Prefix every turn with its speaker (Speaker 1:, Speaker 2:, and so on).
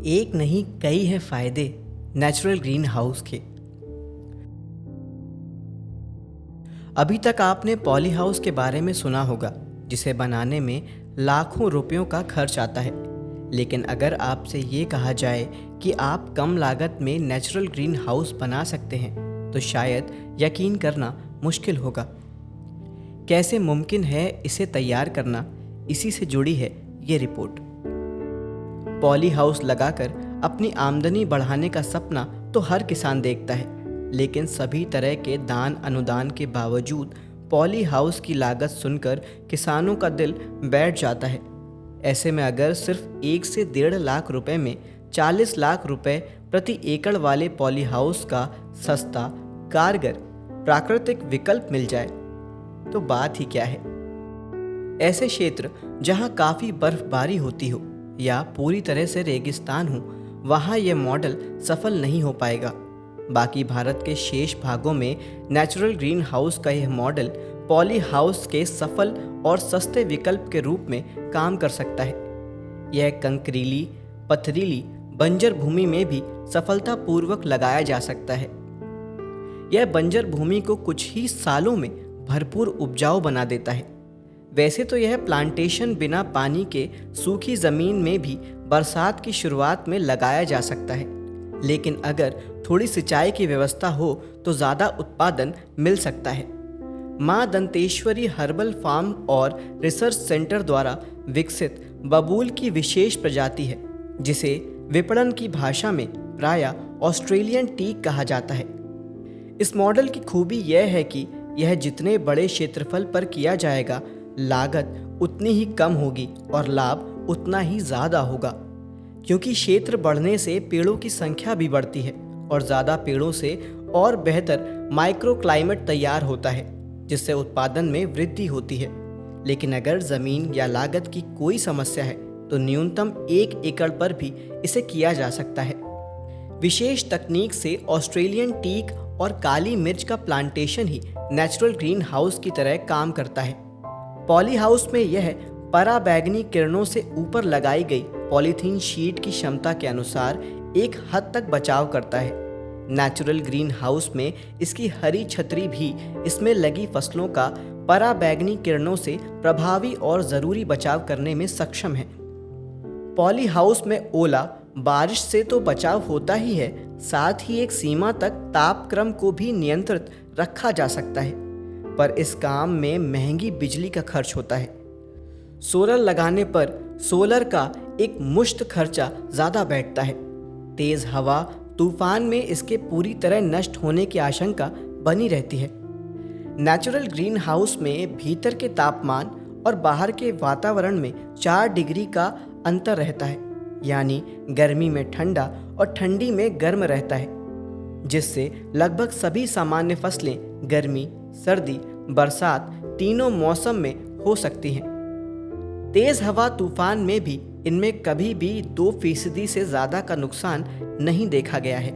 Speaker 1: एक नहीं कई हैं फ़ायदे नेचुरल ग्रीन हाउस के। अभी तक आपने पॉली हाउस के बारे में सुना होगा, जिसे बनाने में लाखों रुपयों का खर्च आता है। लेकिन अगर आपसे ये कहा जाए कि आप कम लागत में नेचुरल ग्रीन हाउस बना सकते हैं, तो शायद यकीन करना मुश्किल होगा। कैसे मुमकिन है इसे तैयार करना, इसी से जुड़ी है ये रिपोर्ट। पॉली हाउस लगाकर अपनी आमदनी बढ़ाने का सपना तो हर किसान देखता है, लेकिन सभी तरह के दान अनुदान के बावजूद पॉली हाउस की लागत सुनकर किसानों का दिल बैठ जाता है। ऐसे में अगर सिर्फ 1 से 1.5 लाख रुपए में 40 लाख रुपए प्रति एकड़ वाले पॉली हाउस का सस्ता, कारगर, प्राकृतिक विकल्प मिल जाए तो बात ही क्या है। ऐसे क्षेत्र जहां काफ़ी बर्फबारी होती हो या पूरी तरह से रेगिस्तान हो, वहां यह मॉडल सफल नहीं हो पाएगा। बाकी भारत के शेष भागों में नेचुरल ग्रीन हाउस का यह मॉडल पॉली हाउस के सफल और सस्ते विकल्प के रूप में काम कर सकता है। यह कंकरीली, पथरीली, बंजर भूमि में भी सफलतापूर्वक लगाया जा सकता है। यह बंजर भूमि को कुछ ही सालों में भरपूर उपजाऊ बना देता है। वैसे तो यह प्लांटेशन बिना पानी के सूखी ज़मीन में भी बरसात की शुरुआत में लगाया जा सकता है, लेकिन अगर थोड़ी सिंचाई की व्यवस्था हो तो ज़्यादा उत्पादन मिल सकता है। माँ दंतेश्वरी हर्बल फार्म और रिसर्च सेंटर द्वारा विकसित बबूल की विशेष प्रजाति है, जिसे विपणन की भाषा में प्रायः ऑस्ट्रेलियन टीक कहा जाता है। इस मॉडल की खूबी यह है कि यह जितने बड़े क्षेत्रफल पर किया जाएगा, लागत उतनी ही कम होगी और लाभ उतना ही ज़्यादा होगा, क्योंकि क्षेत्र बढ़ने से पेड़ों की संख्या भी बढ़ती है और ज़्यादा पेड़ों से और बेहतर माइक्रो क्लाइमेट तैयार होता है, जिससे उत्पादन में वृद्धि होती है। लेकिन अगर ज़मीन या लागत की कोई समस्या है तो न्यूनतम 1 एकड़ पर भी इसे किया जा सकता है। विशेष तकनीक से ऑस्ट्रेलियन टीक और काली मिर्च का plantation he natural green house की तरह काम करता है। पॉली हाउस में यह पराबैंगनी किरणों से ऊपर लगाई गई पॉलीथीन शीट की क्षमता के अनुसार एक हद तक बचाव करता है। नेचुरल ग्रीन हाउस में इसकी हरी छतरी भी इसमें लगी फसलों का पराबैंगनी किरणों से प्रभावी और ज़रूरी बचाव करने में सक्षम है। पॉली हाउस में ओला, बारिश से तो बचाव होता ही है, साथ ही एक सीमा तक तापक्रम को भी नियंत्रित रखा जा सकता है, पर इस काम में महंगी बिजली का खर्च होता है। सोलर लगाने पर सोलर का एक मुश्त खर्चा ज़्यादा बैठता है। तेज़ हवा, तूफान में इसके पूरी तरह नष्ट होने की आशंका बनी रहती है। नेचुरल ग्रीन हाउस में भीतर के तापमान और बाहर के वातावरण में 4 डिग्री का अंतर रहता है, यानी गर्मी में ठंडा और ठंडी में गर्म रहता है, जिससे लगभग सभी सामान्य फसलें गर्मी, सर्दी, बरसात तीनों मौसम में हो सकती हैं। तेज़ हवा, तूफान में भी इनमें कभी भी 2% से ज़्यादा का नुकसान नहीं देखा गया है।